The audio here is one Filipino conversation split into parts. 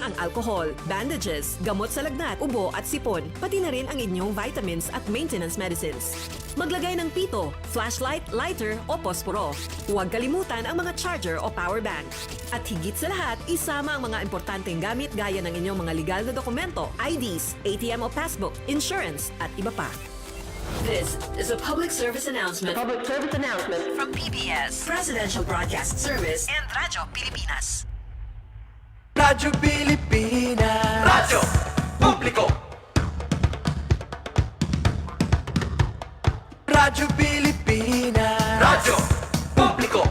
ang alcohol, bandages, gamot sa lagnat, ubo at sipon, pati na rin ang inyong vitamins at maintenance medicines. Maglagay ng pito, flashlight, lighter o posporo. Huwag kalimutan ang mga charger o power bank. At higit sa lahat, isama ang mga importanteng gamit gaya ng inyong mga legal na dokumento, IDs, ATM o passbook, insurance at iba pa. This is a public service announcement. From PBS, Presidential Broadcast Service and Radyo Pilipinas. Radyo Pilipinas. Radyo Publiko. Radyo Pilipinas. Radyo Publiko.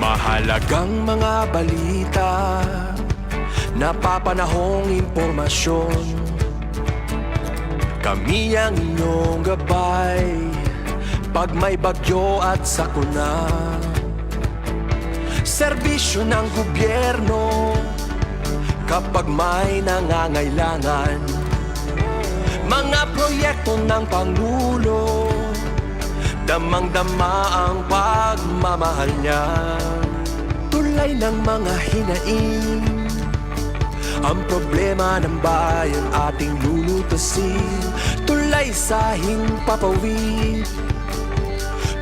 Mahalagang mga balita, napapanahong impormasyon. Kami ang inyong gabay pag may bagyo at sakuna. Serbisyo ng gobyerno kapag may nangangailangan. Mga proyekto ng Pangulo, damang-dama ang pagmamahal niya. Tulay ng mga hinaing, ang problema ng bayan ating lulutasin. Tulay sa himpapawid,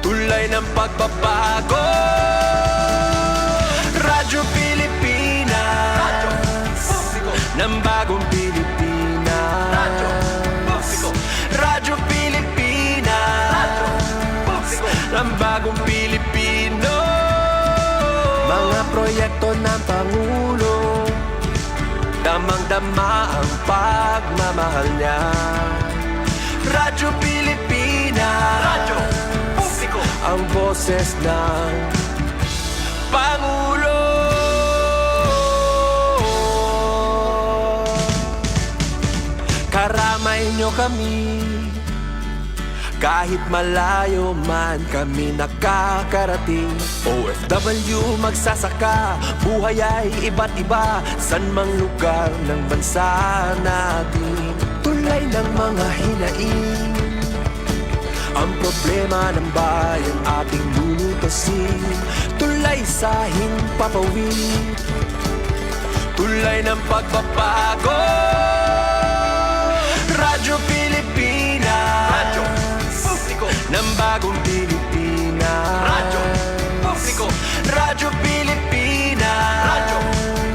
tulay ng pagbabago. Radyo Pilipinas, Radyo Publiko. ng bagong Pilipinas. Radyo Publiko. Radyo Pilipinas, Radyo Publiko. ng bagong Pilipino. Mga proyekto ng Pangulo, damang-dama ang pagmamahal niya. Radyo Pilipinas, Radyo Publiko. ang boses ng Pangulo. Karamay nyo kami, kahit malayo man kami nakakarating. OFW magsasaka, buhay ay iba't iba, san mang lugar ng bansa natin. Tulay ng mga hinaing, ang problema ng bayan ating lulutasin. Tulay sa himpapawid, tulay ng pagbabago. Radyo Pilipinas, Radyo Publiko. ng bagong Pilipinas. Radyo Publiko. Radyo Pilipinas, Radyo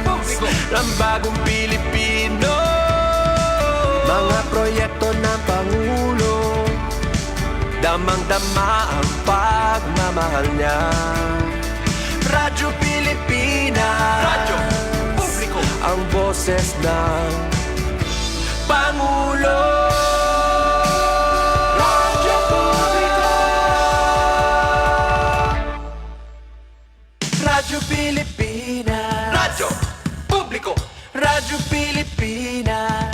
Publiko. ng bagong Pilipino. Mga proyekto ng Pangulo, damang-dama ang pagmamahal niya. Radyo Pilipinas, Radyo Publiko. ang boses ng Pangulo. Radyo Publiko. Radyo Pilipinas, Radyo Publiko. Radyo Pilipinas.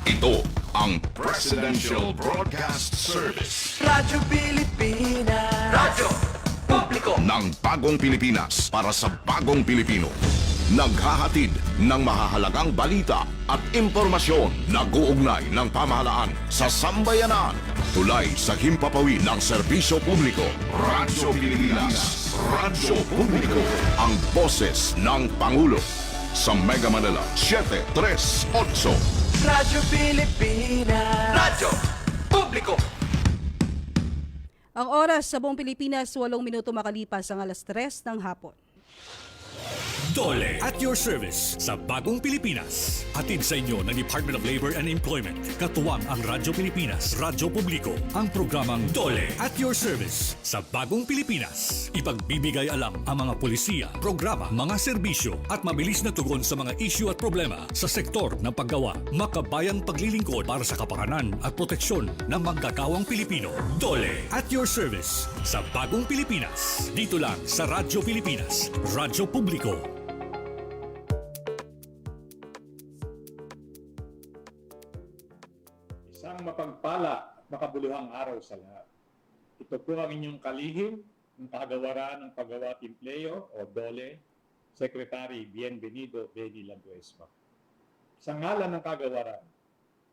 Ito ang Presidential Broadcast Service Radyo Pilipinas, Radyo Publiko. ng Bagong Pilipinas para sa Bagong Pilipino. Naghahatid ng mahahalagang balita at impormasyon na guugnay ng pamahalaan sa sambayanan. Tulay sa himpapawid ng serbisyo publiko. Radyo Pilipinas, Radyo Publiko, ang boses ng Pangulo. Sa Mega Manila, 738. Radyo Pilipinas, Radyo Publiko. Ang oras sa buong Pilipinas, 8 minuto makalipas ang alas 3 ng hapon. Dole at your service sa Bagong Pilipinas. Hatid sa inyo ng Department of Labor and Employment. Katuwang ang Radyo Pilipinas, Radyo Publiko. Ang programang Dole at your service sa Bagong Pilipinas. Ipagbibigay alam ang mga polisiya, programa, mga serbisyo at mabilis na tugon sa mga issue at problema sa sektor ng paggawa. Makabayang paglilingkod para sa kapakanan at proteksyon ng manggagawang Pilipino. Dole at your service sa Bagong Pilipinas. Dito lang sa Radyo Pilipinas, Radyo Publiko. Isang mapagpala at makabuluhang araw sa lahat. Ito po ang inyong kalihim ng Kagawaran ng Paggawa at Empleo o DOLE, Secretary Bienvenido Benny Laguesma. Sa ngalan ng Kagawaran,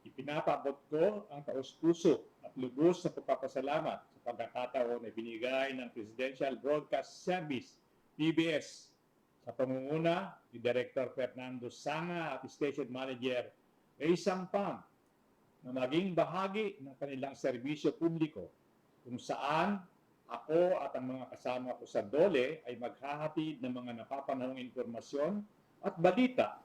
Ipinapabot ko ang taus-puso at lubos na pagpapasalamat sa pagkakataon na binigay ng Presidential Broadcast Service, PBS, sa pangunguna ni Director Fernando Sanga at Station Manager Ray Sampang na maging bahagi ng kanilang serbisyo publiko kung saan ako at ang mga kasama ko sa DOLE ay maghahatid ng mga napapanahong informasyon at balita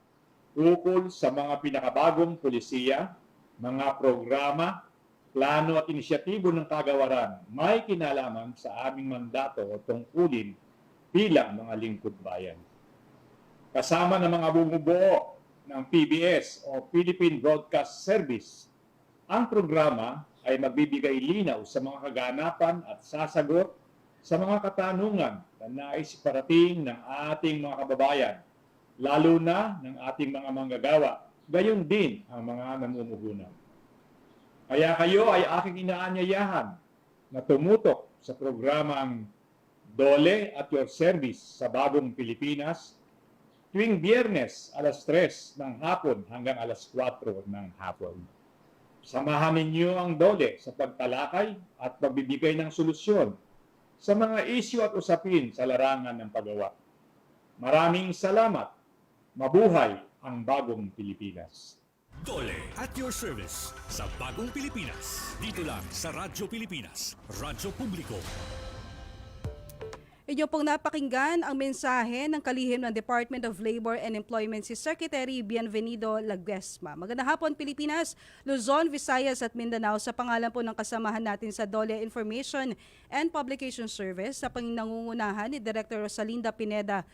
ukol sa mga pinakabagong pulisiya, mga programa, plano at inisyatibo ng kagawaran may kinalaman sa aming mandato o tungkulin bilang mga lingkod bayan. Kasama ng mga bumubuo ng PBS o Philippine Broadcast Service, ang programa ay magbibigay linaw sa mga kaganapan at sasagot sa mga katanungan na nais parating ng ating mga kababayan, lalo na ng ating mga manggagawa, gayon din ang mga namumuhunan. Kaya kayo ay aking inaanyayahan na tumutok sa programang DOLE at Your Service sa Bagong Pilipinas tuwing Biyernes alas 3 ng hapon hanggang alas 4 ng hapon. Samahan ninyo ang DOLE sa pagtalakay at pagbibigay ng solusyon sa mga isyu at usapin sa larangan ng paggawa. Maraming salamat. Mabuhay ang Bagong Pilipinas. Dole at your service sa Bagong Pilipinas. Dito lang sa Radyo Pilipinas, Radyo Publiko. Inyo pong napakinggan ang mensahe ng kalihim ng Department of Labor and Employment si Secretary Bienvenido Laguesma. Magandang hapon Pilipinas, Luzon, Visayas at Mindanao sa pangalan po ng kasamahan natin sa DOLE Information and Publication Service sa panginangungunahan ni Director Rosalinda Pineda.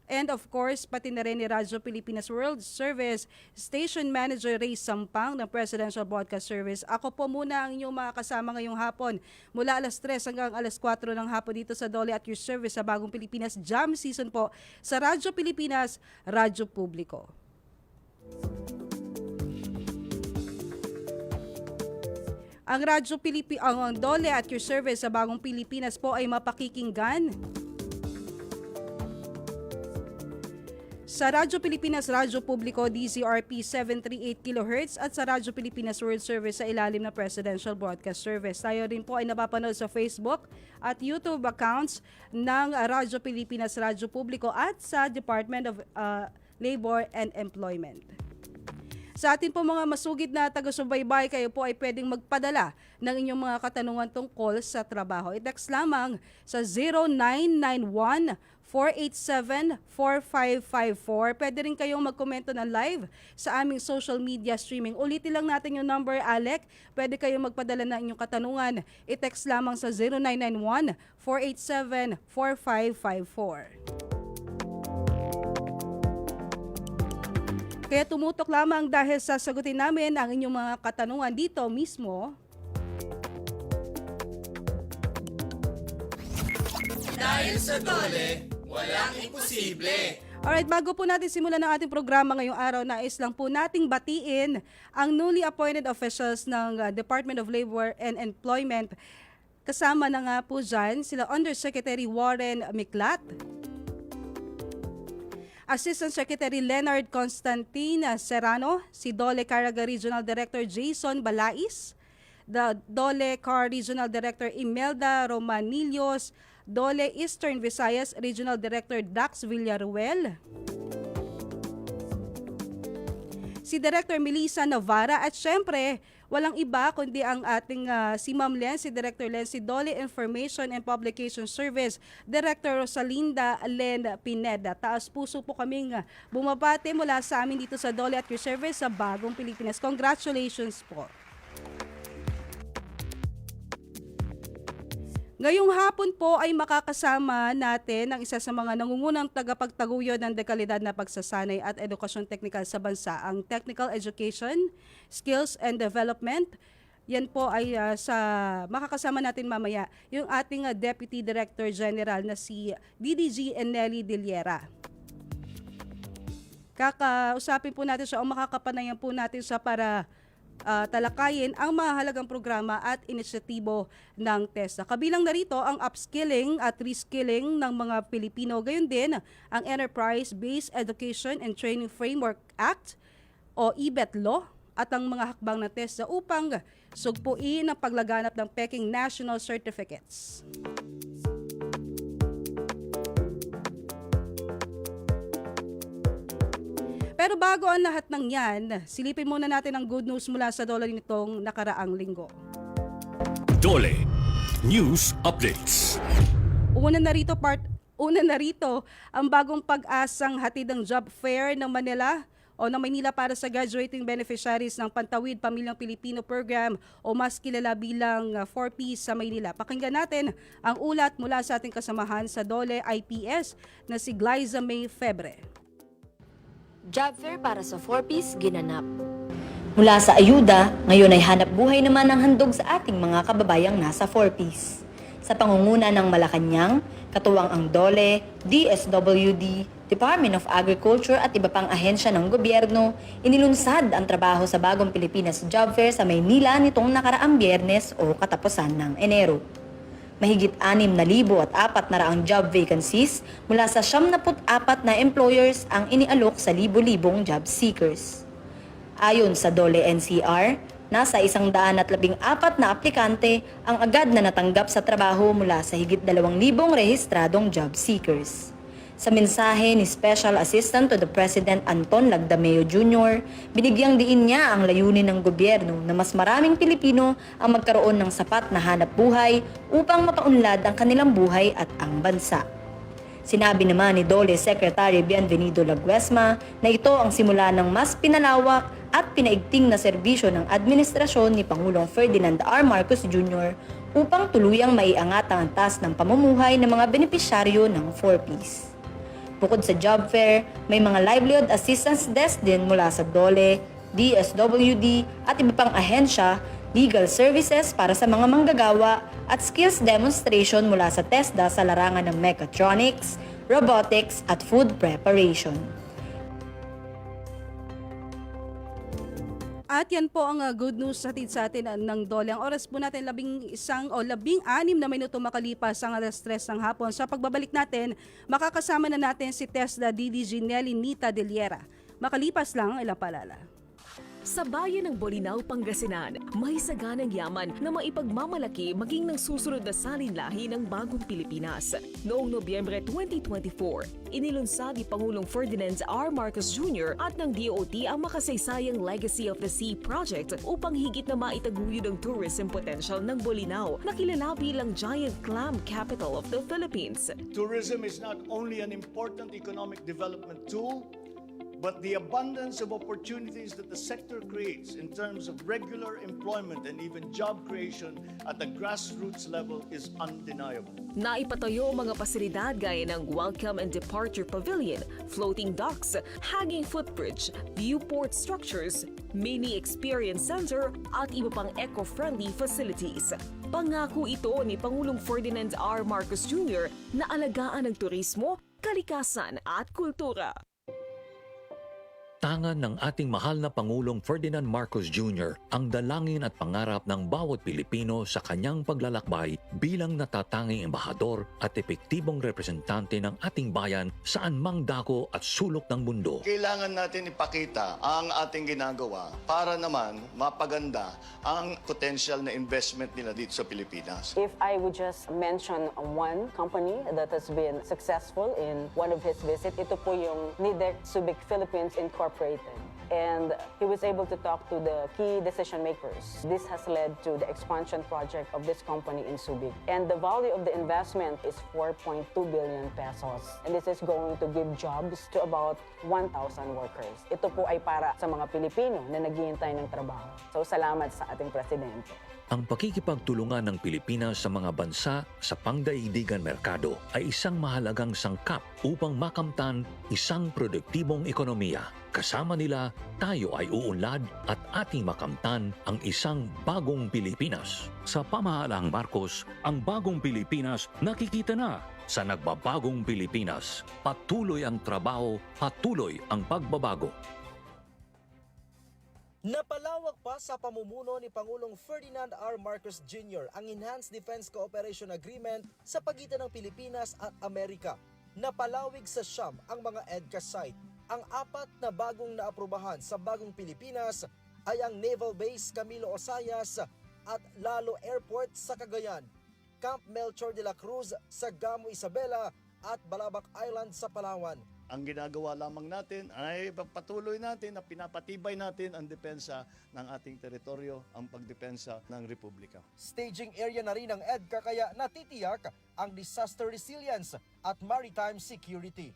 And of course, pati na rin ni Radyo Pilipinas World Service Station Manager Ray Sampang ng Presidential Broadcast Service. Ako po muna ang inyong mga kasama ngayong hapon mula alas 3 hanggang alas 4 ng hapon dito sa DOLE at Your Service sa Bagong Pilipinas Jam Season po sa Radyo Pilipinas, Radyo Publiko. Ang DOLE at Your Service sa Bagong Pilipinas po ay mapakikinggan sa Radyo Pilipinas, Radyo Publiko, DZRP 738 kHz at sa Radyo Pilipinas World Service sa ilalim ng Presidential Broadcast Service. Tayo rin po ay napapanood sa Facebook at YouTube accounts ng Radyo Pilipinas, Radyo Publiko at sa Department of Labor and Employment. Sa atin po mga masugid na taga-subaybay, kayo po ay pwedeng magpadala ng inyong mga katanungan tungkol sa trabaho. I-text lamang sa 0991-487-4554. Pwede rin kayong magkomento ng live sa aming social media streaming. Ulitin lang natin yung number, Alec. Pwede kayong magpadala ng inyong katanungan. I-text lamang sa 0991-487-4554. Kaya tumutok lamang dahil sasagutin namin ang inyong mga katanungan dito mismo. Dahil sa DOLE, walang imposible. Alright, bago po natin simulan ang ating programa ngayong araw, nais lang po nating batiin ang newly appointed officials ng Department of Labor and Employment. Kasama na nga po dyan sila Undersecretary Warren Miklat, Assistant Secretary Leonard Constantine Serrano, si DOLE Caraga Regional Director Jason Balais, the DOLE CAR Regional Director Imelda Romanillos, DOLE Eastern Visayas Regional Director Dax Villaruel, si Director Melissa Navarra at syempre walang iba kundi ang ating si Ma'am Len, si Director Len, si DOLE Information and Publication Service Director Rosalinda Len Pineda. Taas puso po kaming bumabati mula sa amin dito sa DOLE at Your Service sa Bagong Pilipinas. Congratulations po. Ngayong hapon po ay makakasama natin ang isa sa mga nangungunang tagapagtaguyod ng dekalidad na pagsasanay at edukasyon teknikal sa bansa, ang Technical Education, Skills and Development. Yan po ay makakasama natin mamaya yung ating Deputy Director General na si DDG Eneli Diliera. Kakausapin po natin siya o makakapanayan po natin siya para talakayin ang mahalagang programa at inisyatibo ng TESDA. Kabilang na rito ang upskilling at reskilling ng mga Pilipino. Gayon din ang Enterprise-Based Education and Training Framework Act o EBET Law at ang mga hakbang na TESDA upang sugpuin ang paglaganap ng Peking National Certificates. Pero bago ang lahat ng yan, silipin muna natin ang good news mula sa Dole nitong nakaraang linggo. Dole News Updates. Una na rito ang bagong pag-asang hatid ng job fair ng Maynila para sa graduating beneficiaries ng Pantawid Pamilyang Pilipino Program o mas kilala bilang 4Ps sa Maynila. Pakinggan natin ang ulat mula sa ating kasamahan sa Dole IPS na si Glyza May Febre. Job fair para sa 4Ps ginanap. Mula sa ayuda, ngayon ay hanap buhay naman ang handog sa ating mga kababayang nasa 4Ps. Sa pangunguna ng Malacanang, katuwang ang DOLE, DSWD, Department of Agriculture at iba pang ahensya ng gobyerno, inilunsad ang trabaho sa Bagong Pilipinas Job Fair sa Maynila nitong nakaraang Biyernes o katapusan ng Enero. Mahigit 6,400 job vacancies mula sa 74 na employers ang inialok sa libo-libong job seekers. Ayon sa DOLE NCR, nasa 114 na aplikante ang agad na natanggap sa trabaho mula sa higit 2,000 rehistradong job seekers. Sa mensahe ni Special Assistant to the President Anton Lagdameo Jr., binigyang diin niya ang layunin ng gobyerno na mas maraming Pilipino ang magkaroon ng sapat na hanap buhay upang mapaunlad ang kanilang buhay at ang bansa. Sinabi naman ni DOLE Secretary Bienvenido Laguesma na ito ang simula ng mas pinalawak at pinaigting na serbisyo ng administrasyon ni Pangulong Ferdinand R. Marcos Jr. upang tuluyang maiangat ang antas ng pamumuhay ng mga benepisyaryo ng 4Ps. Bukod sa job fair, may mga livelihood assistance desk din mula sa DOLE, DSWD at iba pang ahensya, legal services para sa mga manggagawa at skills demonstration mula sa TESDA sa larangan ng mechatronics, robotics at food preparation. At yan po ang good news hatid sa atin ng DOLE. Ang oras po natin 11 o 16 na minuto makalipas ang 3:00 ng hapon. Sa pagbabalik natin, makakasama na natin si TESDA DDG Nelly Nita Deliera. Makalipas lang ilang paalala. Sa bayan ng Bolinao, Pangasinan, may saganang yaman na maipagmamalaki maging ng susunod na salinlahi ng bagong Pilipinas. Noong Nobyembre 2024, inilunsad ni Pangulong Ferdinand R. Marcos Jr. at ng DOT ang makasaysayang Legacy of the Sea project upang higit na maitaguyod ang tourism potential ng Bolinao na kilala bilang Giant Clam Capital of the Philippines. Tourism is not only an important economic development tool, but the abundance of opportunities that the sector creates in terms of regular employment and even job creation at the grassroots level is undeniable. Naipatayo ang mga pasilidad gaya ng Welcome and Departure Pavilion, floating docks, hanging footbridge, viewport structures, mini experience center at iba pang eco-friendly facilities. Pangako ito ni Pangulong Ferdinand R. Marcos Jr. na alagaan ang turismo, kalikasan at kultura. Tangan ng ating mahal na Pangulong Ferdinand Marcos Jr. ang dalangin at pangarap ng bawat Pilipino sa kanyang paglalakbay bilang natatanging embahador at epektibong representante ng ating bayan saan mang dako at sulok ng mundo. Kailangan natin ipakita ang ating ginagawa para naman mapaganda ang potential na investment nila dito sa Pilipinas. If I would just mention one company that has been successful in one of his visits, ito po yung Nidec Subic Philippines Incorporated. And he was able to talk to the key decision makers. This has led to the expansion project of this company in Subic. And the value of the investment is 4.2 billion pesos. And this is going to give jobs to about 1,000 workers. Ito po ay para sa mga Pilipino na naghihintay ng trabaho. So salamat sa ating Presidente. Ang pakikipagtulungan ng Pilipinas sa mga bansa sa pangdaigdigan merkado ay isang mahalagang sangkap upang makamtan isang produktibong ekonomiya. Kasama nila, tayo ay uunlad at ating makamtan ang isang bagong Pilipinas. Sa pamahalaang Marcos, ang bagong Pilipinas nakikita na sa nagbabagong Pilipinas. Patuloy ang trabaho, patuloy ang pagbabago. Napalawak pa sa pamumuno ni Pangulong Ferdinand R. Marcos Jr. ang Enhanced Defense Cooperation Agreement sa pagitan ng Pilipinas at Amerika. Napalawig sa Siyam ang mga EDCA site. Ang 4 na bagong naaprubahan sa bagong Pilipinas ay ang Naval Base Camilo Osayas at Lalo Airport sa Cagayan, Camp Melchor de la Cruz sa Gamo Isabela at Balabac Island sa Palawan. Ang ginagawa lamang natin ay patuloy natin na pinapatibay natin ang depensa ng ating teritoryo, ang pagdepensa ng Republika. Staging area na rin ng EDCA kaya natitiyak ang disaster resilience at maritime security.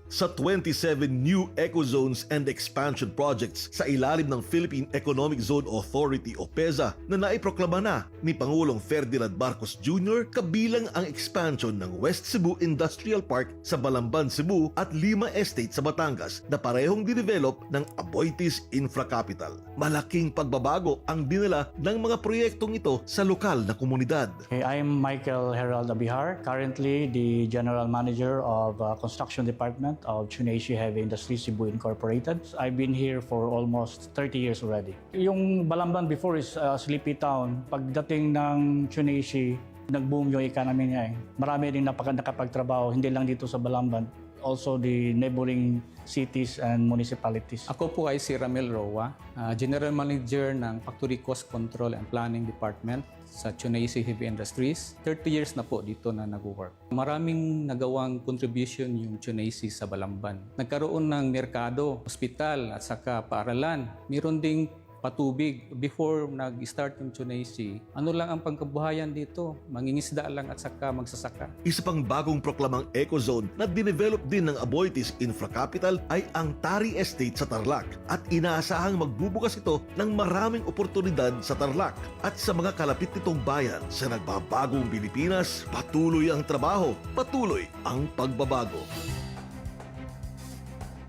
Sa 27 new eco-zones and expansion projects sa ilalim ng Philippine Economic Zone Authority o PEZA na naiproklama na ni Pangulong Ferdinand Marcos Jr. kabilang ang expansion ng West Cebu Industrial Park sa Balamban, Cebu at Lima Estate sa Batangas na parehong dinevelop ng Aboitiz Infra Capital. Malaking pagbabago ang dinala ng mga proyektong ito sa lokal na komunidad. I'm Michael Herald Abihar, currently the General Manager of Construction Department of Tsuneishi Heavy Industries Cebu Incorporated. I've been here for almost 30 years already. Yung Balamban before is a sleepy town. Pagdating ng Tsuneishi, nag-boom yung economy niya. Marami rin nakapagtrabaho, hindi lang dito sa Balamban, also the neighboring cities and municipalities. Ako po ay si Ramel Roa, General Manager ng Factory Cost Control and Planning Department sa Tsuneishi Heavy Industries. 30 years na po dito na nag-work. Maraming nagawang contribution yung Tsuneishi sa Balamban. Nagkaroon ng merkado, ospital at saka paaralan. Meron ding patubig. Before nag-start yung Tsuneishi, ano lang ang pangkabuhayan dito? Mangingisda lang at saka magsasaka. Isa pang bagong proklamang eco-zone na dinevelop din ng Aboitiz Infra Capital ay ang Tari Estate sa Tarlac at inaasahang magbubukas ito ng maraming oportunidad sa Tarlac at sa mga kalapit nitong bayan. Sa nagbabagong Pilipinas, patuloy ang trabaho, patuloy ang pagbabago.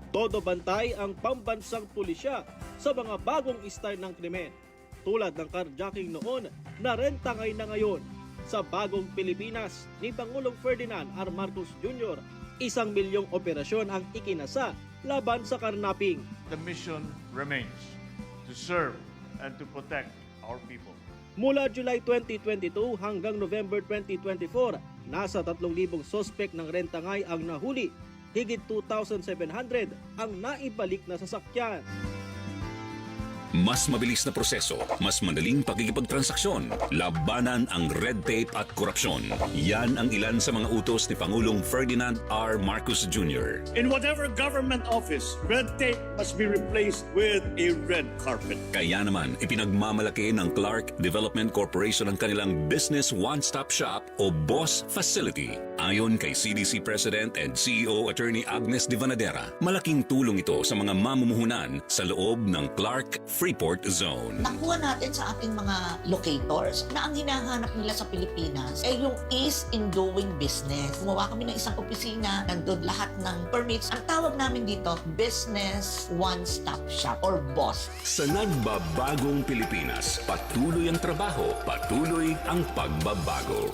Todo bantay ang pambansang pulisya sa mga bagong style ng krimen. Tulad ng carjacking noon na rentangay na ngayon. Sa bagong Pilipinas ni Pangulong Ferdinand R. Marcos Jr., 1 milyong operasyon ang ikinasa laban sa karnaping. The mission remains to serve and to protect our people. Mula July 2022 hanggang November 2024, nasa 3,000 sospek ng rentangay ang nahuli. Higit 2,700 ang naibalik na sasakyan. Mas mabilis na proseso, mas madaling pakikipagtransaksyon, labanan ang red tape at korupsyon. Yan ang ilan sa mga utos ni Pangulong Ferdinand R. Marcos Jr. In whatever government office, red tape must be replaced with a red carpet. Kaya naman, ipinagmamalaki ng Clark Development Corporation ang kanilang Business One-Stop Shop o BOSS Facility. Ayon kay CDC President and CEO Attorney Agnes de Vanadera, malaking tulong ito sa mga mamumuhunan sa loob ng Clark Freeport Zone. Nakuha natin sa ating mga locators na ang hinahanap nila sa Pilipinas ay yung ease in doing business. Gumawa kami ng isang opisina, nandun lahat ng permits. Ang tawag namin dito, Business One-Stop Shop or BOSS. Sa nagbabagong Pilipinas, patuloy ang trabaho, patuloy ang pagbabago.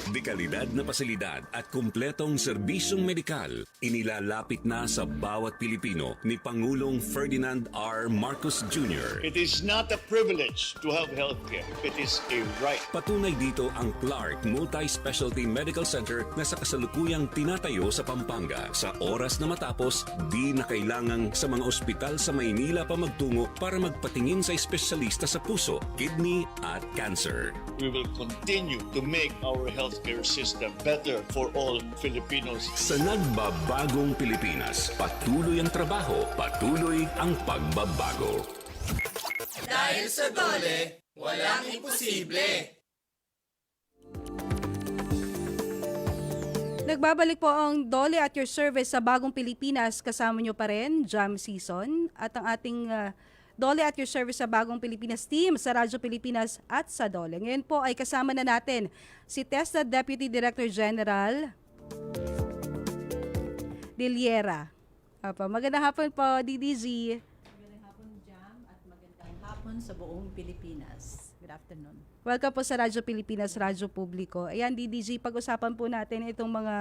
Dekalidad na pasilidad at kumpletong serbisyong medikal inilalapit na sa bawat Pilipino ni Pangulong Ferdinand R. Marcos Jr. It is not a privilege to have healthcare. It is a right. Patunay dito ang Clark Multi-Specialty Medical Center na sa kasalukuyang tinatayo sa Pampanga. Sa oras na matapos, di na kailangang sa mga ospital sa Maynila pa magtungo para magpatingin sa espesyalista sa puso, kidney at cancer. We will continue to make our healthcare system better for all Filipinos. Sa nagbabagong Pilipinas, patuloy ang trabaho, patuloy ang pagbabago. Dahil sa DOLE, walang imposible. Nagbabalik po ang DOLE at your service sa Bagong Pilipinas. Kasama nyo pa rin, Jam Season, at ang ating DOLE at your service sa Bagong Pilipinas team sa Radyo Pilipinas at sa DOLE. Ngayon po ay kasama na natin si TESDA Deputy Director General Diliera. Magandang hapon po, DDG. Magandang hapon, Jam, at magandang hapon sa buong Pilipinas. Good afternoon. Welcome po sa Radyo Pilipinas, Radyo Publiko. Ayan, DDG, pag-usapan po natin itong mga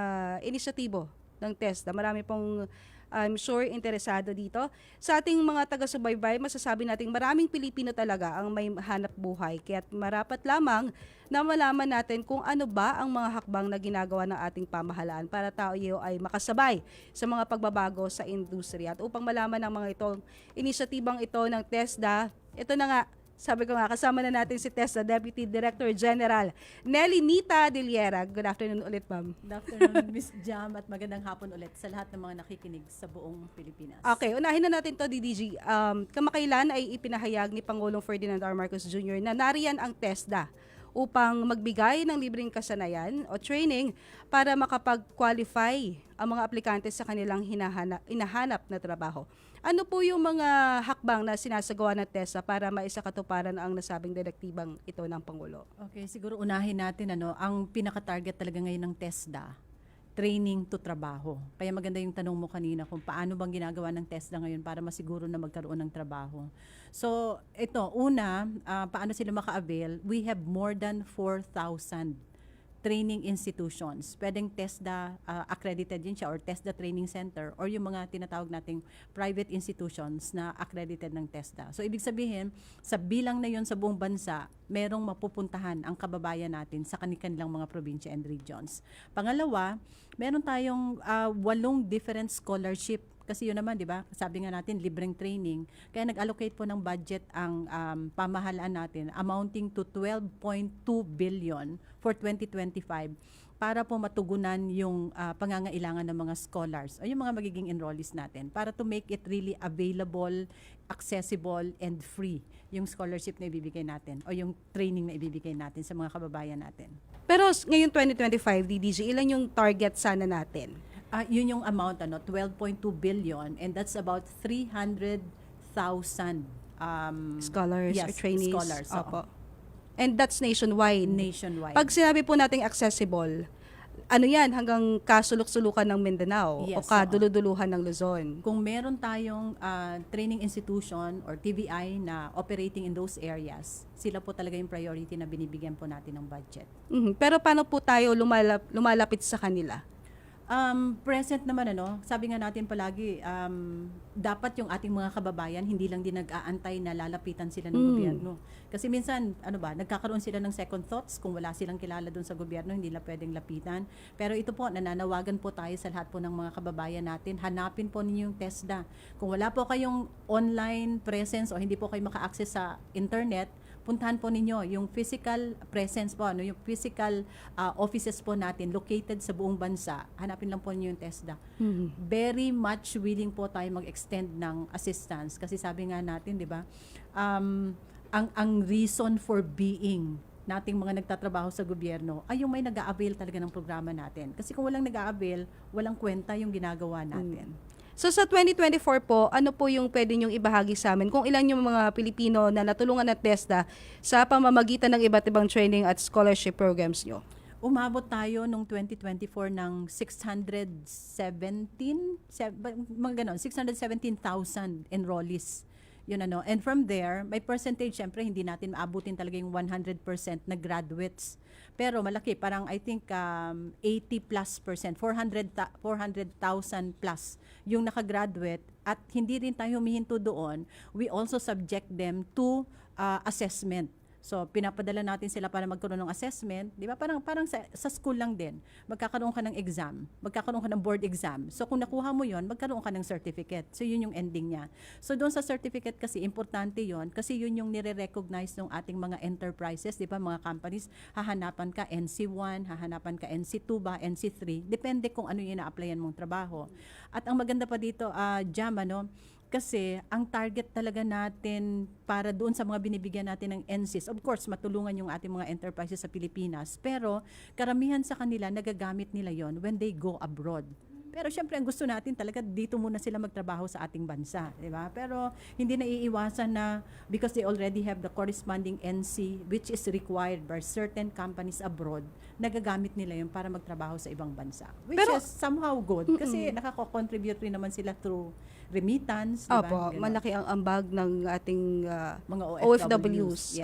inisyatibo ng TESDA. Marami pong I'm sure interesado dito. Sa ating mga taga-subaybay, masasabi natin maraming Pilipino talaga ang may hanap buhay. Kaya't marapat lamang na malaman natin kung ano ba ang mga hakbang na ginagawa ng ating pamahalaan para tayo ay makasabay sa mga pagbabago sa industriya. At upang malaman ang mga itong inisyatibang ito ng TESDA, ito na nga, sabi ko nga, kasama na natin si TESDA Deputy Director General Nelly Nita Diliera. Good afternoon ulit, ma'am. Good afternoon, Ms. Jam, at magandang hapon ulit sa lahat ng mga nakikinig sa buong Pilipinas. Okay, unahin na natin to, DDG. Kamakailan ay ipinahayag ni Pangulong Ferdinand R. Marcos Jr. na nariyan ang TESDA upang magbigay ng libreng kasanayan o training para makapag-qualify ang mga aplikante sa kanilang hinahanap na trabaho. Ano po yung mga hakbang na sinasagawa ng TESDA para maisakatuparan ang nasabing direktibang ito ng Pangulo? Okay, siguro unahin natin ang pinaka-target talaga ngayon ng TESDA, training to trabaho. Kaya maganda yung tanong mo kanina kung paano bang ginagawa ng TESDA ngayon para masiguro na magkaroon ng trabaho. So, ito, una, paano sila maka-avail? We have more than 4,000 training institutions. Pwedeng TESDA accredited din siya or TESDA Training Center or yung mga tinatawag nating private institutions na accredited ng TESDA. So ibig sabihin, sa bilang na yun sa buong bansa, merong mapupuntahan ang kababayan natin sa kanilang mga probinsya and regions. Pangalawa, meron tayong 8 different scholarship. Kasi yun naman, di ba? Sabi nga natin, libreng training. Kaya nag-allocate po ng budget ang pamahalaan natin amounting to 12.2 billion for 2025 para po matugunan yung pangangailangan ng mga scholars o yung mga magiging enrollees natin para to make it really available, accessible, and free yung scholarship na ibibigay natin o yung training na ibibigay natin sa mga kababayan natin. Pero ngayon 2025, DDG, ilan yung target sana natin? Yun yung amount, 12.2 billion, and that's about 300,000 scholars or trainees. Scholars. Opo. And that's nationwide. Nationwide. Pag sinabi po nating accessible, ano yan, hanggang kasulok-sulukan ng Mindanao o kaduluduluhan ng Luzon? Kung meron tayong training institution or TVI na operating in those areas, sila po talaga yung priority na binibigyan po natin ng budget. Pero paano po tayo lumalapit sa kanila? Present naman, sabi nga natin palagi, dapat yung ating mga kababayan hindi lang din nag-aantay na lalapitan sila ng gobyerno. Kasi minsan, nagkakaroon sila ng second thoughts kung wala silang kilala doon sa gobyerno, hindi na pwedeng lapitan. Pero ito po, nananawagan po tayo sa lahat po ng mga kababayan natin, hanapin po ninyo yung TESDA. Kung wala po kayong online presence o hindi po kayo maka-access sa internet, puntahan po ninyo yung physical presence po, yung physical offices po natin located sa buong bansa. Hanapin lang po ninyo yung TESDA. Very much willing po tayo mag-extend ng assistance kasi sabi nga natin, di ba, ang reason for being nating mga nagtatrabaho sa gobyerno ay yung may nag-a-avail talaga ng programa natin. Kasi kung walang nag-a-avail, walang kwenta yung ginagawa natin. So sa 2024 po, ano po yung pwede nyong ibahagi sa amin? Kung ilan yung mga Pilipino na natulungan ng TESDA sa pamamagitan ng iba't ibang training at scholarship programs nyo? Umabot tayo nung 2024 ng 617,000 enrollees. Yun and from there, may percentage, syempre hindi natin maabutin talaga yung 100% na graduates. Pero malaki, parang I think 80+%, 400,000 plus yung nakagraduate at hindi rin tayo humihinto doon. We also subject them to assessment. So, pinapadala natin sila para magkaroon ng assessment. Di ba? Parang sa school lang din. Magkakaroon ka ng exam. Magkakaroon ka ng board exam. So, kung nakuha mo yon, magkaroon ka ng certificate. So, yun yung ending niya. So, doon sa certificate kasi, importante yon kasi yun yung nire-recognize ng ating mga enterprises. Di ba? Mga companies, hahanapan ka NC1, hahanapan ka NC2 ba, NC3. Depende kung ano yung ina-applyan mong trabaho. At ang maganda pa dito, Jam, kasi ang target talaga natin para doon sa mga binibigyan natin ng NCIS, of course, matulungan yung ating mga enterprises sa Pilipinas, pero karamihan sa kanila, nagagamit nila yon when they go abroad. Pero syempre, ang gusto natin talaga, dito muna sila magtrabaho sa ating bansa, di ba? Pero hindi na iiwasan na because they already have the corresponding NC which is required by certain companies abroad, nagagamit nila yun para magtrabaho sa ibang bansa. Which is somehow good kasi nakako-contribute rin naman sila through remittance, diba? Opo, malaki ang ambag ng ating mga OFWs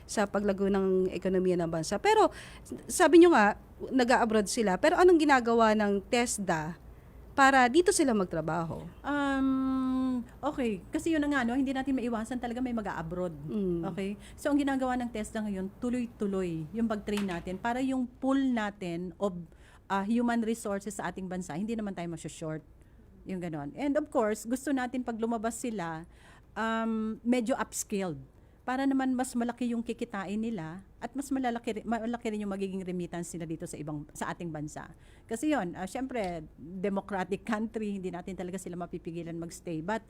sa paglago ng ekonomiya ng bansa. Pero sabi nyo nga, nag-a-abroad sila. Pero anong ginagawa ng TESDA para dito sila magtrabaho? Okay, kasi yun na nga, no, hindi natin maiwasan talaga may mag-a-abroad. Okay? So, ang ginagawa ng TESDA ngayon, tuloy-tuloy yung pag-train natin para yung pool natin of human resources sa ating bansa, hindi naman tayo short. Yung ganon. And of course, gusto natin pag lumabas sila, medyo upscaled para naman mas malaki yung kikitain nila at mas malaki rin yung magiging remittance nila dito sa ating bansa. Kasi yun, syempre, democratic country, hindi natin talaga sila mapipigilan magstay. But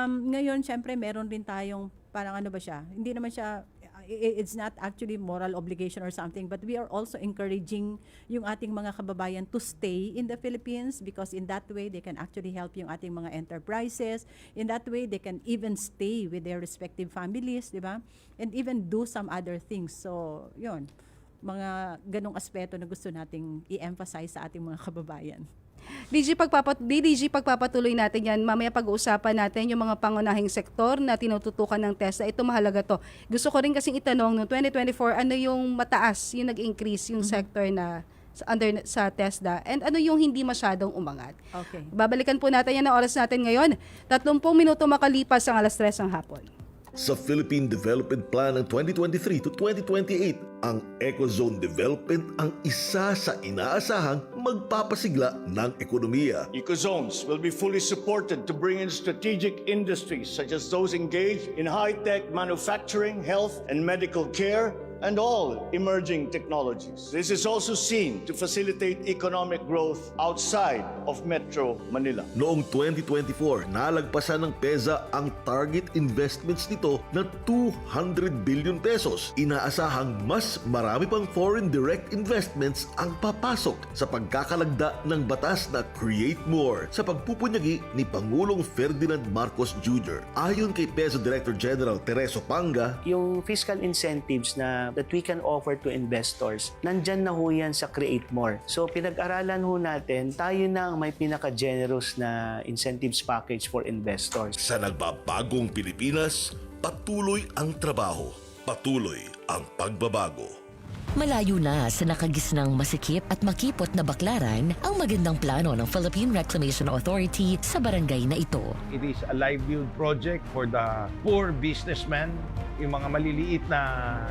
ngayon, syempre, meron rin tayong, parang ano ba siya, hindi naman siya, it's not actually moral obligation or something, but we are also encouraging yung ating mga kababayan to stay in the Philippines because in that way, they can actually help yung ating mga enterprises. In that way, they can even stay with their respective families, di ba? And even do some other things. So, yun, mga ganong aspeto na gusto nating i-emphasize sa ating mga kababayan. DG, pagpapatuloy natin yan. Mamaya pag-uusapan natin yung mga pangunahing sektor na tinututukan ng TESDA. Ito mahalaga to. Gusto ko rin kasing itanong, no 2024, ano yung mataas, yung nag-increase yung sector na sa TESDA and ano yung hindi masyadong umangat. Okay. Babalikan po natin yan ang oras natin ngayon. 30 minuto makalipas ang 3:00 ng hapon. Sa Philippine Development Plan ng 2023 to 2028, ang Ecozone Development ang isa sa inaasahang magpapasigla ng ekonomiya. Ecozones will be fully supported to bring in strategic industries such as those engaged in high-tech manufacturing, health and medical care, and all emerging technologies. This is also seen to facilitate economic growth outside of Metro Manila. Noong 2024, nalagpasan ng PEZA ang target investments nito na 200 billion pesos. Inaasahang mas marami pang foreign direct investments ang papasok sa pagkakalagda ng batas na Create More sa pagpupunyagi ni Pangulong Ferdinand Marcos Jr. Ayon kay PEZA Director General Tereso Panga, yung fiscal incentives that we can offer to investors, nandyan na ho yan sa Create More. So pinag-aralan ho natin, tayo na ang may pinaka-generous na incentives package for investors. Sa nagbabagong Pilipinas, patuloy ang trabaho, patuloy ang pagbabago. Malayo na sa nakagisnang masikip at makipot na baklaran ang magandang plano ng Philippine Reclamation Authority sa barangay na ito. It is a livelihood project for the poor businessmen, yung mga maliliit na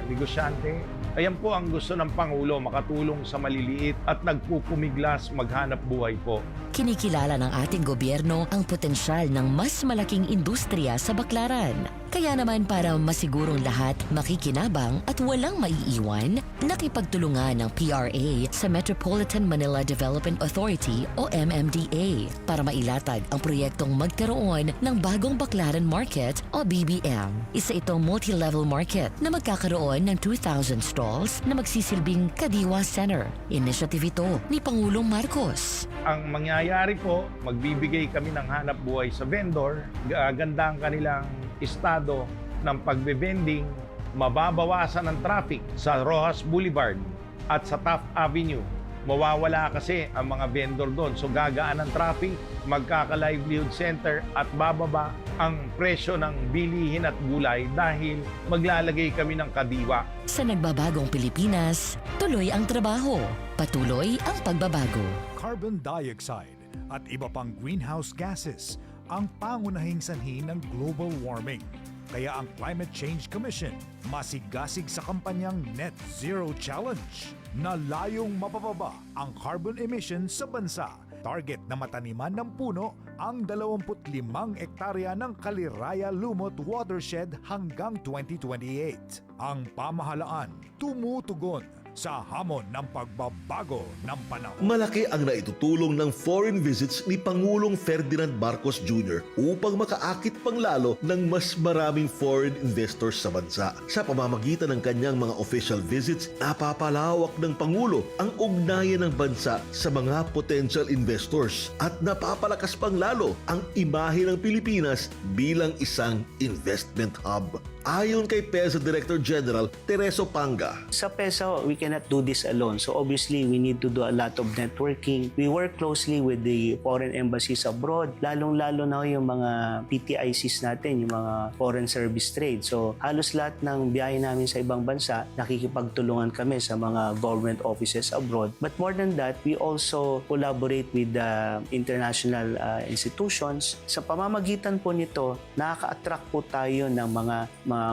negosyante. Ayan po ang gusto ng Pangulo, makatulong sa maliliit at nagpupumiglas maghanap buhay po. Kinikilala ng ating gobyerno ang potensyal ng mas malaking industriya sa baklaran. Kaya naman para masigurong lahat makikinabang at walang maiiwan, nakipagtulungan ng PRA sa Metropolitan Manila Development Authority o MMDA para mailatag ang proyektong magkaroon ng bagong baklaran market o BBM. Isa itong multi-level market na magkakaroon ng 2,000 stalls na magsisilbing Kadiwa Center. Initiative ito ni Pangulong Marcos. Ang mangyayari po, magbibigay kami ng hanap buhay sa vendor, ganda ang kanilang estado ng pagbe-vending, mababawasan ng traffic sa Rojas Boulevard at sa Taft Avenue. Mawawala kasi ang mga vendor doon. So gagaan ang traffic, magkaka-livelihood center at bababa ang presyo ng bilihin at gulay dahil maglalagay kami ng kadiwa. Sa nagbabagong Pilipinas, tuloy ang trabaho, patuloy ang pagbabago. Carbon dioxide at iba pang greenhouse gases ang pangunahing sanhi ng global warming. Kaya ang Climate Change Commission masigasig sa kampanyang Net Zero Challenge na layong mapababa ang carbon emissions sa bansa. Target na mataniman ng puno ang 25 ektarya ng Kaliraya Lumot Watershed hanggang 2028. Ang pamahalaan tumutugon sa hamon ng pagbabago ng panahon. Malaki ang naitutulong ng foreign visits ni Pangulong Ferdinand Marcos Jr. upang makaakit pang lalo ng mas maraming foreign investors sa bansa. Sa pamamagitan ng kanyang mga official visits, napapalawak ng Pangulo ang ugnayan ng bansa sa mga potential investors at napapalakas pang lalo ang imahe ng Pilipinas bilang isang investment hub. Ayon kay PEZA Director General Tereso Panga. Sa PEZA, we cannot do this alone. So obviously, we need to do a lot of networking. We work closely with the foreign embassies abroad, lalong-lalo na yung mga PTICs natin, yung mga foreign service trade. So halos lahat ng biyahe namin sa ibang bansa, nakikipagtulungan kami sa mga government offices abroad. But more than that, we also collaborate with the international institutions. Sa pamamagitan po nito, nakaka-attract po tayo ng mga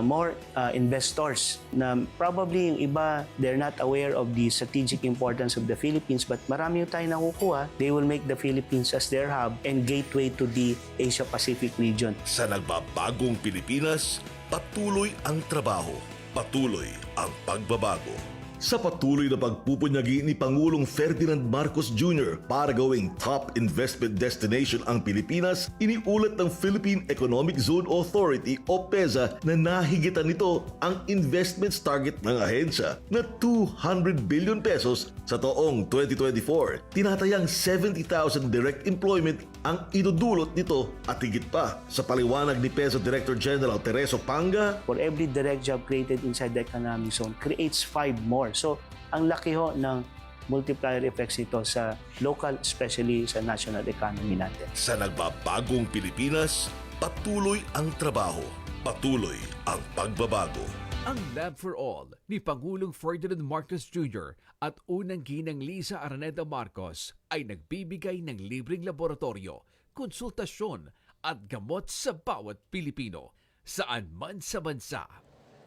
more investors na probably yung iba, they're not aware of the strategic importance of the Philippines, but marami yung tayo nakukuha. They will make the Philippines as their hub and gateway to the Asia-Pacific region. Sa nagbabagong Pilipinas, patuloy ang trabaho, patuloy ang pagbabago. Sa patuloy na pagpupunyagi ni Pangulong Ferdinand Marcos Jr. para gawing top investment destination ang Pilipinas, iniulat ng Philippine Economic Zone Authority o PEZA na nahigitan nito ang investments target ng ahensya na 200 billion pesos sa taong 2024. Tinatayang 70,000 direct employment ang idudulot nito at higit pa. Sa paliwanag ni PEZA Director General Tereso Panga, for every direct job created inside the economic zone creates 5 more. So, ang laki ho ng multiplier effects nito sa local, especially sa national economy natin. Sa nagbabagong Pilipinas, patuloy ang trabaho, patuloy ang pagbabago. Ang Lab for All ni Pangulong Ferdinand Marcos Jr. at unang ginang Lisa Araneta Marcos ay nagbibigay ng libreng laboratorio, konsultasyon at gamot sa bawat Pilipino, saan man sa bansa.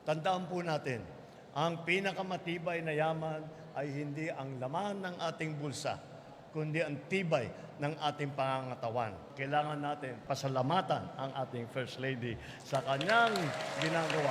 Tandaan po natin, ang pinakamatibay na yaman ay hindi ang laman ng ating bulsa, kundi ang tibay ng ating pangangatawan. Kailangan natin pasalamatan ang ating First Lady sa kanyang ginagawa.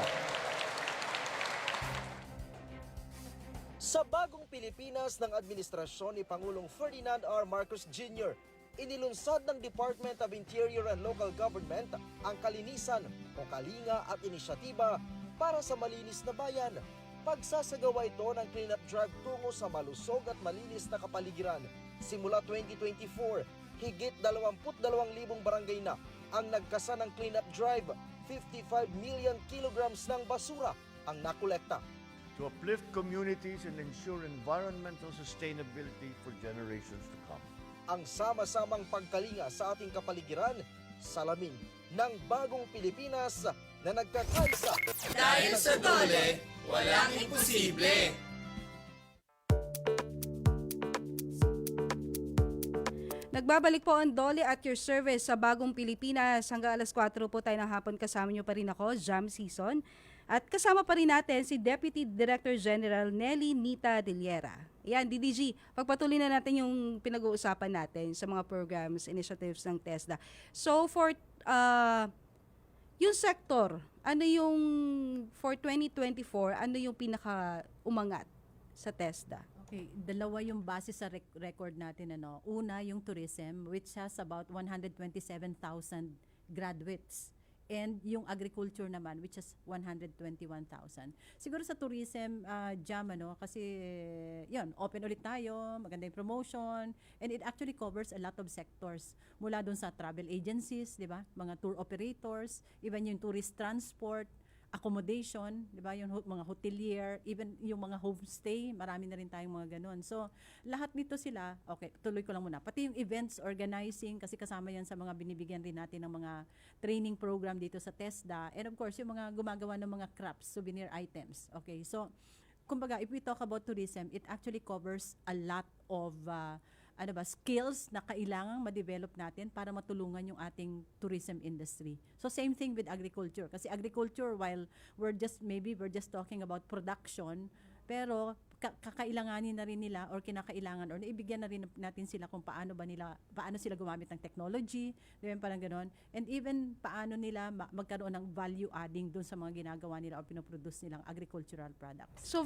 Sa bagong Pilipinas ng administrasyon ni Pangulong Ferdinand R. Marcos Jr., inilunsad ng Department of Interior and Local Government ang kalinisan o kalinga at inisyatiba para sa malinis na bayan. Pagsasagawa ito ng cleanup drive tungo sa malusog at malinis na kapaligiran. Simula 2024, higit 22,000 barangay na ang nagkasa ng cleanup drive. 55 million kilograms ng basura ang nakolekta. To uplift communities and ensure environmental sustainability for generations to come. Ang sama-samang pagkalinga sa ating kapaligiran, salamin ng bagong Pilipinas na nagkakaisa. Dahil sa Dole, walang imposible. Nagbabalik po ang Dole at your service sa bagong Pilipinas. Hanggang alas 4 po tayo ng hapon. Kasama nyo pa rin ako, Jam Season. At kasama pa rin natin si Deputy Director General Nelly Nita Diliera. Yan, DDG, pagpatuloy na natin yung pinag-uusapan natin sa mga programs, initiatives ng TESDA. So for yung sector, ano yung for 2024, ano yung pinaka-umangat sa TESDA? Okay, dalawa yung base sa record natin. Una, yung tourism, which has about 127,000 graduates. And yung agriculture naman, which is 121,000. Siguro sa tourism, Jam, kasi yun, open ulit tayo, maganda yung promotion, and it actually covers a lot of sectors. Mula dun sa travel agencies, di ba? Mga tour operators, even yung tourist transport, accommodation, di ba? Yung mga hotelier, even yung mga homestay, marami na rin tayong mga ganun. So, lahat nito sila, okay, tuloy ko lang muna. Pati yung events organizing, kasi kasama yan sa mga binibigyan rin natin ng mga training program dito sa TESDA. And of course, yung mga gumagawa ng mga crafts, souvenir items. Okay, so, kumbaga, if we talk about tourism, it actually covers a lot of skills na kailangang ma-develop natin para matulungan yung ating tourism industry. So same thing with agriculture. Kasi agriculture, while we're just talking about production, pero kakailanganin na rin nila or kinakailangan or naibigyan na rin natin sila kung paano sila gumamit ng technology, diba, parang gano'n. And even paano nila magkaroon ng value adding dun sa mga ginagawa nila o pinoproduce nilang agricultural products. So,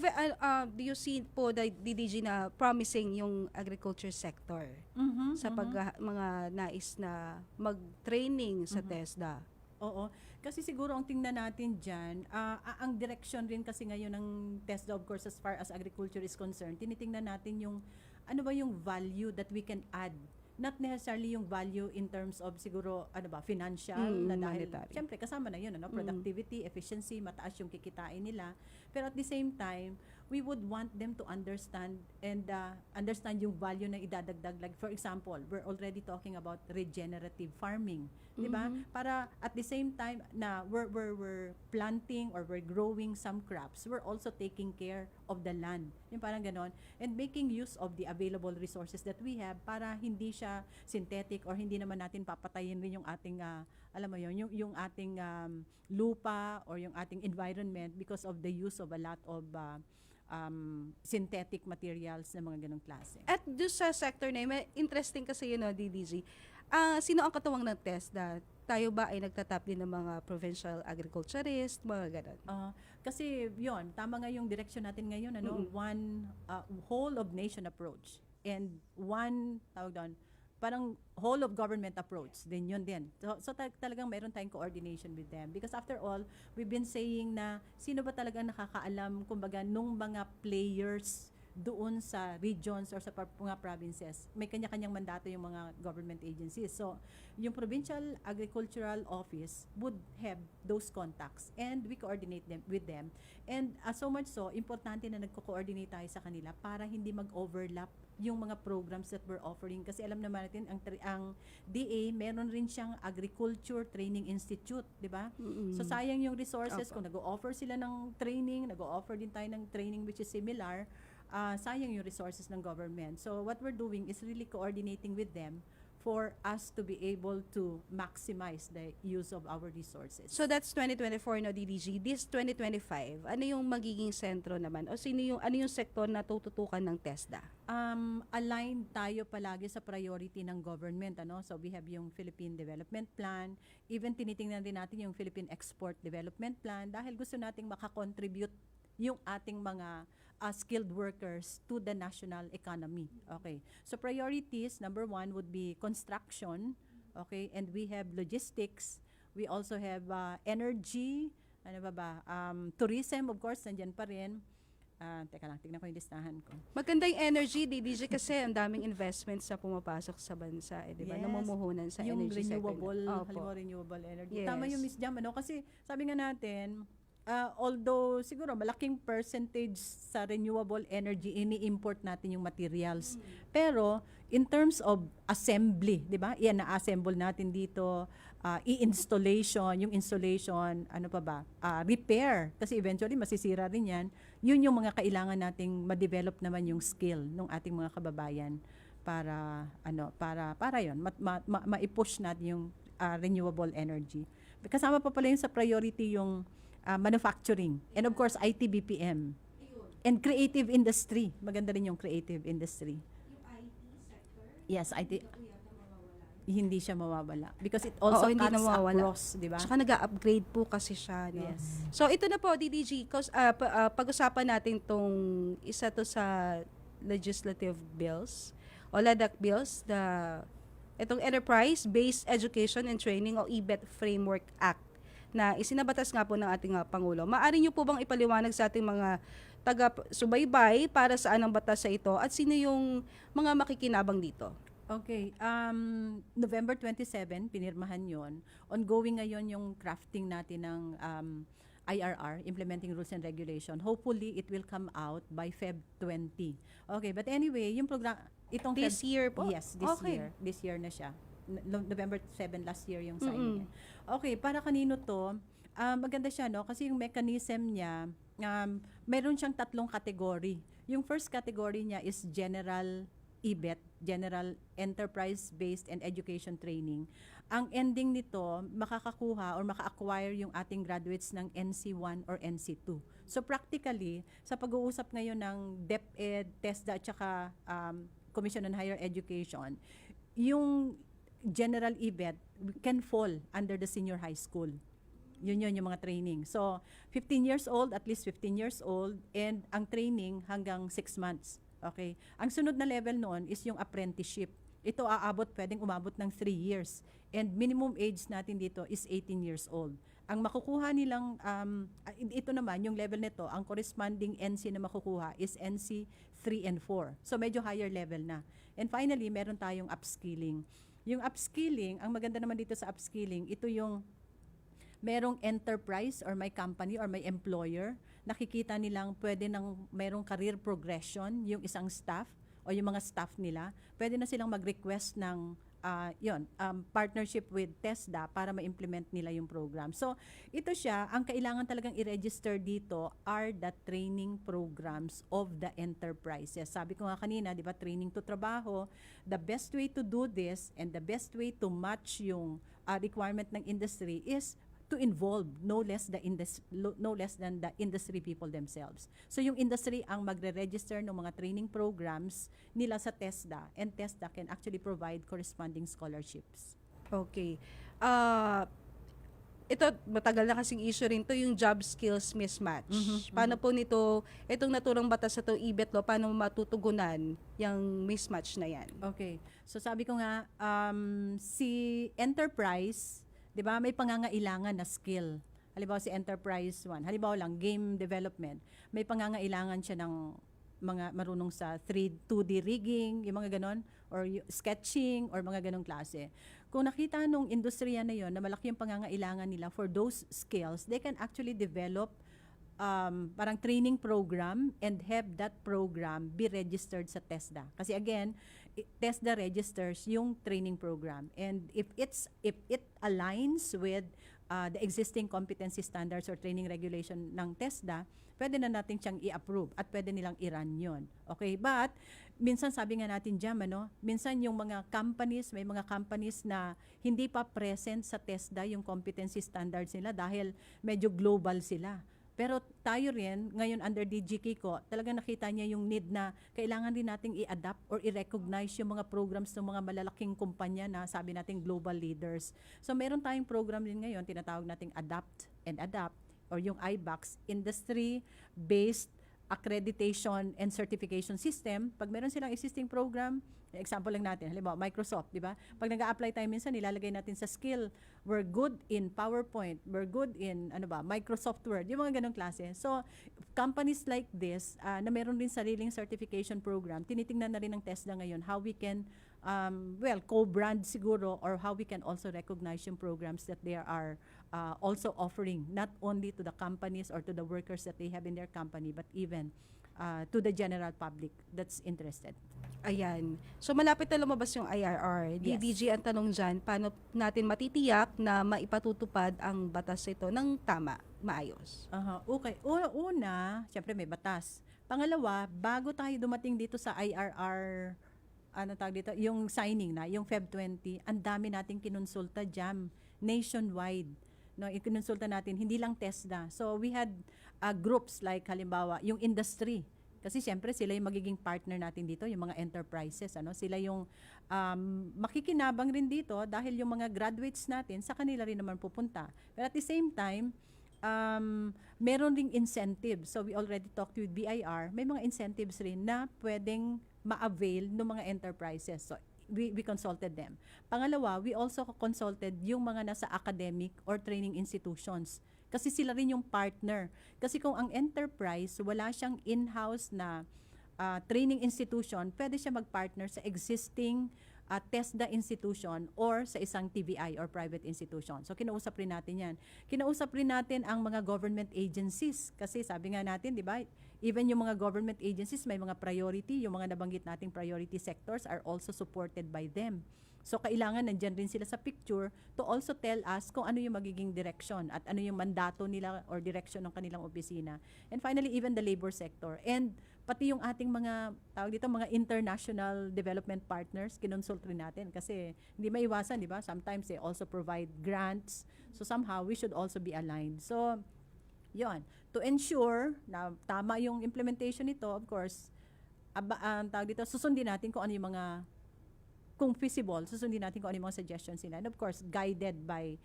do you see po, DDG, na promising yung agriculture sector sa mga nais na mag-training sa TESDA? Oo. Kasi siguro ang tingnan natin dyan, ang direction rin kasi ngayon ng TESDA, of course, as far as agriculture is concerned, tinitingnan natin yung ano ba yung value that we can add not necessarily yung value in terms of siguro financial na dahil monetary. syempre kasama na yun productivity, efficiency, mataas yung kikitain nila, pero at the same time we would want them to understand and understand yung value na idadagdag. Like for example, we're already talking about regenerative farming, di ba? Para at the same time na we're planting or we're growing some crops, we're also taking care of the land. Yung parang ganon, and making use of the available resources that we have para hindi siya synthetic or hindi naman natin papatayin rin yung ating alam mo yun, yung ating lupa or yung ating environment because of the use of a lot of synthetic materials na mga ganong klase. At doon sa sector na yun, interesting kasi yun, DDG. Sino ang katuwang ng TESDA? Tayo ba ay nagtatap din ng mga provincial agriculturist, mga ganon? Kasi yun, tama nga yung direction natin ngayon, one whole of nation approach and one, tawag doon, parang whole of government approach din yun din. So talagang mayroon tayong coordination with them because after all, we've been saying na sino ba talaga nakakaalam kumbaga nung mga players doon sa regions or sa mga provinces. May kanya-kanyang mandato yung mga government agencies. So, yung Provincial Agricultural Office would have those contacts and we coordinate them with them. And so much so, importante na nagko-coordinate tayo sa kanila para hindi mag-overlap yung mga programs that we're offering. Kasi alam naman natin, ang DA, meron rin siyang Agriculture Training Institute, di ba? So, sayang yung resources. Kung nag-o-offer sila ng training, nag-o-offer din tayo ng training which is similar, sayang yung resources ng government. So what we're doing is really coordinating with them for us to be able to maximize the use of our resources. So that's 2024 no, DDG. This 2025, ano yung magiging sentro naman? O ano yung sektor na tututukan ng TESDA? Aligned tayo palagi sa priority ng government. So we have yung Philippine Development Plan. Even tinitingnan din natin yung Philippine Export Development Plan dahil gusto nating makakontribute yung ating mga skilled workers to the national economy. Okay. So priorities, number 1 would be construction, okay, and we have logistics. We also have energy, tourism, of course, nandiyan pa rin. Teka lang, tignan ko yung listahan ko. Maganda yung energy, DDG, kasi ang daming investments na pumapasok sa bansa, di ba? Yes. Namumuhunan sa yung energy renewable, sector. halimbawa renewable energy. Yes. Tama yung Miss Jam, kasi sabi nga natin, although siguro malaking percentage sa renewable energy ini-import natin yung materials. Pero in terms of assembly, 'di ba? Iyan na-assemble natin dito, i-installation, yung installation, repair kasi eventually masisira rin 'yan. Yun yung mga kailangan nating ma-develop naman yung skill ng ating mga kababayan para yun ma-push natin yung renewable energy. Kasama pa pala yung sa priority yung manufacturing, and of course IT BPM and creative industry. Maganda rin yung creative industry. Yung IT sector? Yes, IT. Hindi siya mawawala because it also cuts across, di ba? Tsaka nag-upgrade po kasi siya, no? Yes. So ito na po, DDG, pag-usapan natin tong isa to sa legislative bills o LEDAC bills, itong Enterprise-Based Education and Training o EBET Framework Act na isinabatas nga po ng ating Pangulo. Maaari niyo po bang ipaliwanag sa ating mga taga-subaybay para saan ang batas sa ito at sino yung mga makikinabang dito? Okay. November 27, pinirmahan yon. Ongoing ngayon yung crafting natin ng IRR, Implementing Rules and Regulation. Hopefully, it will come out by Feb 20. Okay, but anyway, yung program, itong This year po? Yes, this Okay. year. This year na siya. November 7 last year yung signing niya. Okay, para kanino to? Maganda siya, no? Kasi yung mechanism niya, mayroon siyang 3 category. Yung first category niya is General EBET, General Enterprise-Based and Education Training. Ang ending nito, makakakuha or maka-acquire yung ating graduates ng NC1 or NC2. So practically, sa pag-uusap ngayon ng DepEd, TESDA at saka Commission on Higher Education, yung General EBET can fall under the senior high school. Yun yung mga training. So, 15 years old, at least 15 years old, and ang training hanggang 6 months. Okay? Ang sunod na level noon is yung apprenticeship. Ito pwedeng umabot ng 3 years. And minimum age natin dito is 18 years old. ang makukuha nilang, ito naman, yung level nito, ang corresponding NC na makukuha is NC 3 and 4. So medyo higher level na. And finally, meron tayong upskilling. Yung upskilling, ang maganda naman dito sa upskilling, ito yung merong enterprise or may company or may employer, nakikita nilang pwede nang merong career progression yung isang staff o yung mga staff nila, pwede na silang mag-request ng partnership with TESDA para ma-implement nila yung program. So, ito siya, ang kailangan talagang i-register dito are the training programs of the enterprises. Sabi ko nga kanina, di ba, training to trabaho, the best way to do this and the best way to match yung requirement ng industry is to involve no less than the industry people themselves. So yung industry ang magre-register ng mga training programs nila sa TESDA, and TESDA can actually provide corresponding scholarships. Okay. Ito, matagal na kasing issue rin to, yung job skills mismatch. Paano po nito, itong naturang batas sa itong EBET law, paano matutugunan yung mismatch na yan? Okay. So sabi ko nga, si enterprise, di ba, may pangangailangan na skill. Halimbawa si Enterprise 1, halimbawa lang, game development, may pangangailangan siya ng mga marunong sa 2D rigging, yung mga ganon, or sketching, or mga ganong klase. Kung nakita nung industriya na yon na malaki yung pangangailangan nila for those skills, they can actually develop parang training program and have that program be registered sa TESDA. Kasi again, TESDA registers yung training program, and if it aligns with the existing competency standards or training regulation ng TESDA, pwede na natin siyang i-approve at pwede nilang i-run yun. Okay, but minsan sabi nga natin dyan, minsan yung mga companies, may mga companies na hindi pa present sa TESDA yung competency standards nila dahil medyo global sila. Pero tayo rin, ngayon under DG Kiko, talagang nakita niya yung need na kailangan din nating i-adapt or i-recognize yung mga programs ng mga malalaking kumpanya na sabi nating global leaders. So meron tayong program din ngayon, tinatawag nating Adapt and Adapt, or yung IBACS, Industry-Based Accreditation and Certification System. Pag meron silang existing program, example lang natin, halimbawa Microsoft, di ba? Pag nag-a-apply tayo minsan, nilalagay natin sa skill, we're good in PowerPoint, we're good in Microsoft Word, yung mga ganong klase. So, companies like this, na meron din sariling certification program, tinitingnan na rin ng TESDA ngayon how we can co-brand siguro, or how we can also recognize yung programs that they are also offering, not only to the companies or to the workers that they have in their company, but even to the general public that's interested. Ayan. So malapit na lumabas yung IRR. Yes. DDG, ang tanong dyan, paano natin matitiyak na maipatutupad ang batas ito ng tama, maayos? Okay. Una, syempre may batas. Pangalawa, bago tayo dumating dito sa IRR, yung signing na, yung Feb 20, ang dami nating kinonsulta dyan, nationwide. No, ikinonsulta natin, hindi lang TESDA. So we had groups like halimbawa, yung industry. Kasi siyempre sila yung magiging partner natin dito, yung mga enterprises. Sila yung makikinabang rin dito dahil yung mga graduates natin, sa kanila rin naman pupunta. But at the same time, meron ring incentives. So we already talked with BIR, may mga incentives rin na pwedeng ma-avail ng mga enterprises. So we consulted them. Pangalawa, we also consulted yung mga nasa academic or training institutions. Kasi sila rin yung partner. Kasi kung ang enterprise, wala siyang in-house na training institution, pwede siya mag-partner sa existing TESDA institution or sa isang TVI or private institution. So, kinausap rin natin yan. Kinausap rin natin ang mga government agencies. Kasi sabi nga natin, di ba, even yung mga government agencies, may mga priority. Yung mga nabanggit nating priority sectors are also supported by them. So, kailangan nandyan rin sila sa picture to also tell us kung ano yung magiging direction at ano yung mandato nila or direction ng kanilang opisina. And finally, even the labor sector. And pati yung ating mga, mga international development partners, kinonsult rin natin. Kasi hindi maiwasan, di ba? Sometimes they also provide grants. So, somehow, we should also be aligned. So, yon, to ensure na tama yung implementation nito, of course, susundin natin kung ano yung mga, kung feasible, susundin natin kung ano yung mga suggestions nila. And of course, guided by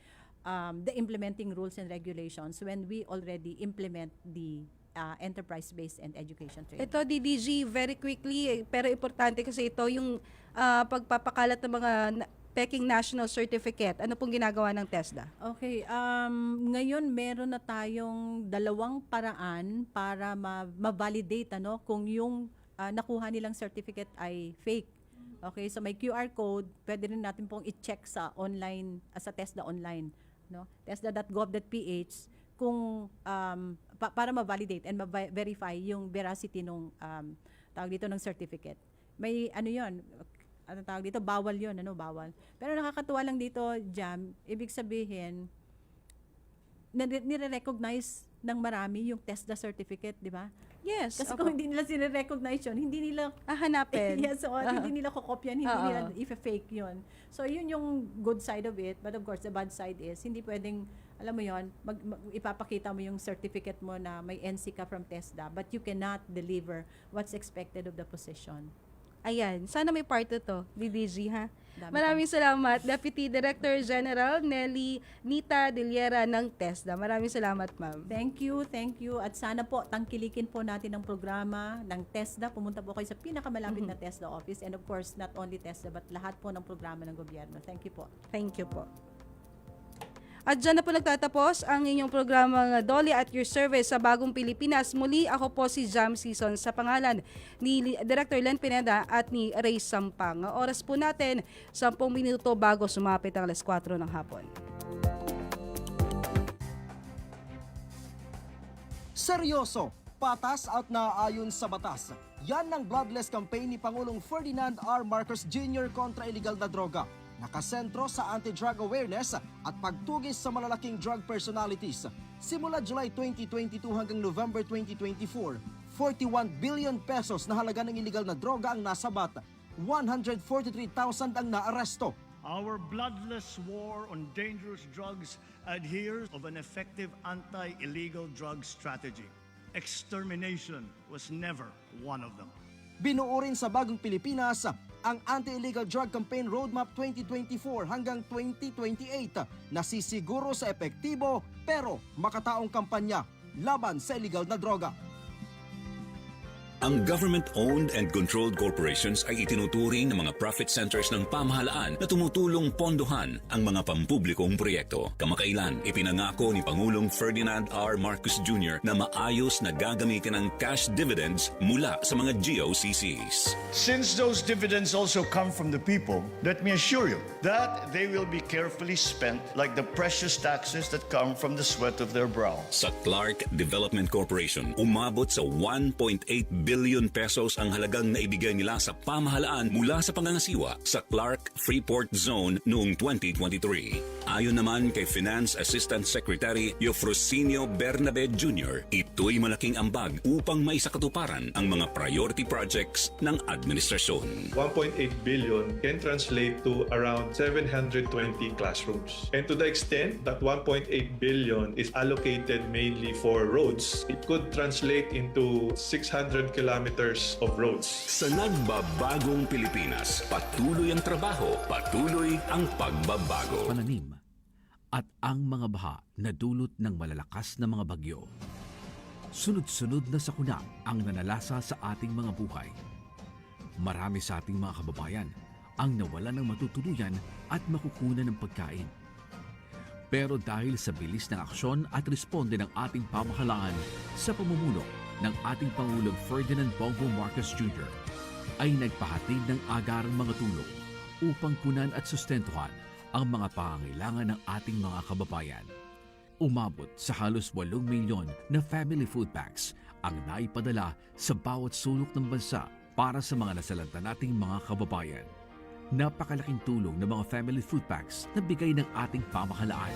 the implementing rules and regulations when we already implement the enterprise-based and education training. Ito, DDG, very quickly, pero importante kasi ito yung pagpapakalat ng mga Peking National Certificate. Ano pong ginagawa ng TESDA? Okay, ngayon meron na tayong 2 paraan para ma-validate kung yung nakuha nilang certificate ay fake. Okay, so may QR code, pwede rin natin pong i-check sa online, sa TESDA online, tesda.gov.ph kung para ma-validate and ma-verify yung veracity ng tawag dito ng certificate. May tawag dito, bawal yun, bawal. Pero nakakatuwa lang dito, Jam, ibig sabihin, nire-recognize ng marami yung TESDA certificate, di ba? Yes. Kasi kung hindi nila sinire-recognize yun, hindi nila hanapin. Yes, so hindi nila kokopyan, hindi nila i-fake yun. So yun yung good side of it, but of course the bad side is hindi pwedeng, alam mo yun, ipapakita mo yung certificate mo na may NC ka from TESDA, but you cannot deliver what's expected of the position. Ayan, sana may part to, DDG, ha? Maraming salamat, Deputy Director General Nelly Nita Diliera ng TESDA. Maraming salamat, ma'am. Thank you. At sana po, tangkilikin po natin ang programa ng TESDA. Pumunta po kayo sa pinakamalapit na TESDA office. And of course, not only TESDA, but lahat po ng programa ng gobyerno. Thank you po. Thank you po. At dyan na po nagtatapos ang inyong programang Dole at Your Service sa Bagong Pilipinas. Muli, ako po si Jam Season sa pangalan ni Director Len Pineda at ni Ray Sampang. Oras po natin, 10 minuto bago sumapit ang alas 4 ng hapon. Seryoso, patas at naaayon sa batas. Yan ang bloodless campaign ni Pangulong Ferdinand R. Marcos Jr. kontra illegal na droga. Nakasentro sa anti-drug awareness at pagtugis sa malalaking drug personalities. Simula July 2022 hanggang November 2024, 41 billion pesos na halaga ng illegal na droga ang nasabat. 143,000 ang naaresto. Our bloodless war on dangerous drugs adheres of an effective anti-illegal drug strategy. Extermination was never one of them. Binuo rin sa Bagong Pilipinas ang Anti-Illegal Drug Campaign Roadmap 2024 hanggang 2028 na sisiguro sa epektibo pero makataong kampanya laban sa illegal na droga. Ang government-owned and controlled corporations ay itinuturing ng mga profit centers ng pamahalaan na tumutulong pondohan ang mga pampublikong proyekto. Kamakailan, ipinangako ni Pangulong Ferdinand R. Marcos Jr. na maayos na gagamitin ang cash dividends mula sa mga GOCCs. Since those dividends also come from the people, let me assure you that they will be carefully spent like the precious taxes that come from the sweat of their brow. Sa Clark Development Corporation, umabot sa 1.8 billion pesos ang halagang naibigay nila sa pamahalaan mula sa pangangasiwa sa Clark Freeport Zone noong 2023. Ayon naman kay Finance Assistant Secretary Eufrosinio Bernabe Jr., ito'y malaking ambag upang maisakatuparan ang mga priority projects ng administrasyon. 1.8 billion can translate to around 720 classrooms. And to the extent that 1.8 billion is allocated mainly for roads, it could translate into 600 kilometers of roads. Sa nagbabagong Pilipinas, patuloy ang trabaho, patuloy ang pagbabago. Pananim at ang mga baha na dulot ng malalakas na mga bagyo. Sunod-sunod na sakuna ang nanalasa sa ating mga buhay. Marami sa ating mga kababayan ang nawalan ng matutuluyan at makukunan ng pagkain. Pero dahil sa bilis ng aksyon at responde ng ating pamahalaan sa pamumuno ng ating Pangulong Ferdinand Bongbong Marcos Jr. ay nagpahatid ng agarang mga tulong upang punan at sustentuhan ang mga pangangailangan ng ating mga kababayan. Umabot sa halos 8 milyon na family food packs ang naipadala sa bawat sulok ng bansa para sa mga nasalanta nating mga kababayan. Napakalaking tulong ng mga family food packs na bigay ng ating pamahalaan.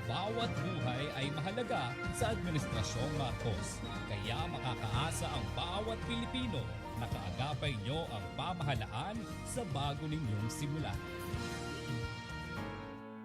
Bawat buhay ay mahalaga sa Administrasyong Marcos. Kaya makakaasa ang bawat Pilipino na kaagapay nyo ang pamahalaan sa bago ninyong simula.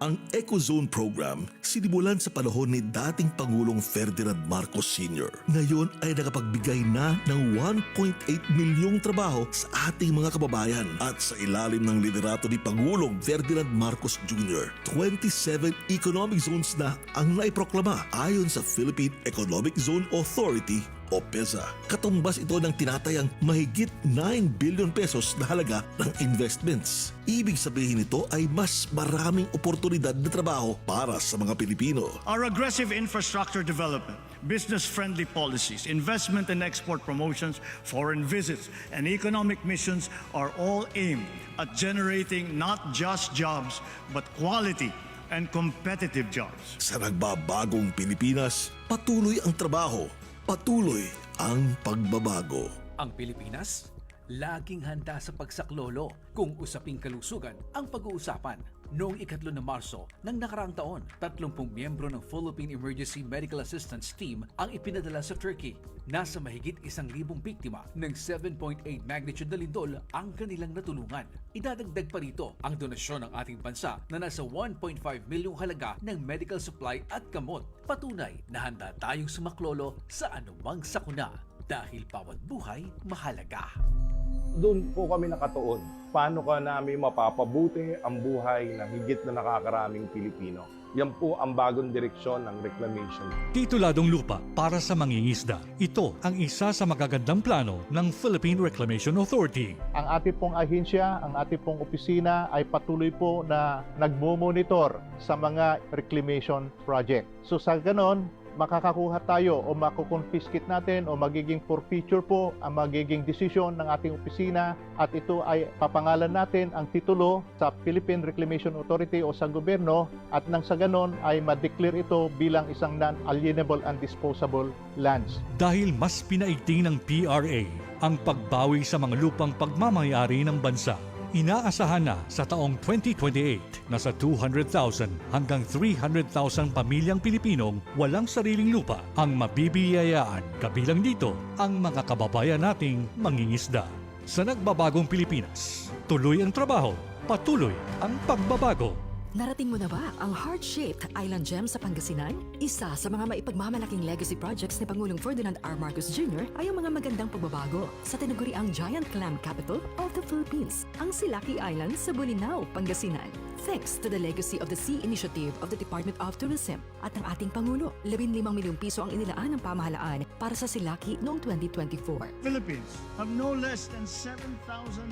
Ang EcoZone program sinimulan sa panahon ni dating Pangulong Ferdinand Marcos Sr. Ngayon ay nakapagbigay na ng 1.8 milyong trabaho sa ating mga kababayan at sa ilalim ng liderato ni Pangulong Ferdinand Marcos Jr. 27 economic zones na ang naiproklama ayon sa Philippine Economic Zone Authority o PEZA. Katumbas ito ng tinatayang mahigit 9 billion pesos na halaga ng investments. Ibig sabihin nito ay mas maraming oportunidad na trabaho para sa mga Pilipino. Our aggressive infrastructure development, business-friendly policies, investment and export promotions, foreign visits, and economic missions are all aimed at generating not just jobs, but quality and competitive jobs. Sa nagbabagong Pilipinas, patuloy ang trabaho, patuloy ang pagbabago. Ang Pilipinas, laging handa sa pagsaklolo kung usaping kalusugan ang pag-uusapan. Noong 3 Marso ng nakaraang taon, 30 miyembro ng Philippine Emergency Medical Assistance Team ang ipinadala sa Turkey. Nasa mahigit 1,000 biktima ng 7.8 magnitude na lindol ang kanilang natulungan. Idadagdag pa rito ang donasyon ng ating bansa na nasa 1.5 milyong halaga ng medical supply at gamot. Patunay na handa tayong sumaklolo sa anumang sakuna dahil bawat buhay mahalaga. Doon po kami nakatuon. Paano ka namin mapapabuti ang buhay ng higit na nakakaraming Pilipino? Yan po ang bagong direksyon ng reclamation. Tituladong lupa para sa mangingisda. Ito ang isa sa magagandang plano ng Philippine Reclamation Authority. Ang ating pong ahensya, ang ating pong opisina ay patuloy po na nagmo-monitor sa mga reclamation project. So sa ganon, makakakuha tayo o makukonfiscate natin o magiging forfeiture po ang magiging desisyon ng ating opisina at ito ay papangalan natin ang titulo sa Philippine Reclamation Authority o sa gobyerno at nang sa ganon ay ma-declare ito bilang isang non-alienable and disposable lands. Dahil mas pinaigting ng PRA ang pagbawi sa mga lupang pagmamayari ng bansa. Inaasahan na sa taong 2028 na sa 200,000 hanggang 300,000 pamilyang Pilipinong walang sariling lupa ang mabibiyayaan. Kabilang dito ang mga kababayan nating mangingisda. Sa nagbabagong Pilipinas, tuloy ang trabaho, patuloy ang pagbabago. Narating mo na ba ang heart-shaped Island Gem sa Pangasinan? Isa sa mga maipagmamalaking legacy projects ni Pangulong Ferdinand R. Marcos Jr. ay ang mga magandang pagbabago sa tinaguriang Giant Clam Capital of the Philippines, ang Silaki Island sa Bolinao, Pangasinan. Thanks to the legacy of the Sea Initiative of the Department of Tourism at ng ating Pangulo, 15 milyong piso ang inilaan ng pamahalaan para sa Silaki noong 2024. Philippines have no less than 7,641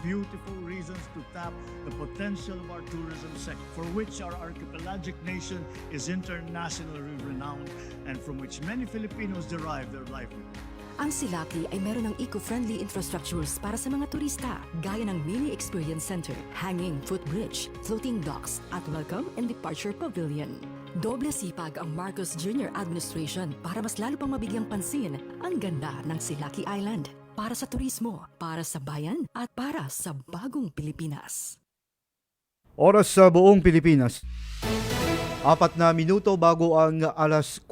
beautiful reasons to tap the potential of our tourism sector, for which our archipelagic nation is internationally renowned and from which many Filipinos derive their livelihood. Ang Silaki ay meron ng eco-friendly infrastructures para sa mga turista, gaya ng mini experience center, hanging footbridge, floating docks, at welcome and departure pavilion. Doble sipag ang Marcos Jr. administration para mas lalo pang mabigyang pansin ang ganda ng Silaki Island para sa turismo, para sa bayan, at para sa bagong Pilipinas. Oras sa buong Pilipinas. 4 na minuto bago ang alas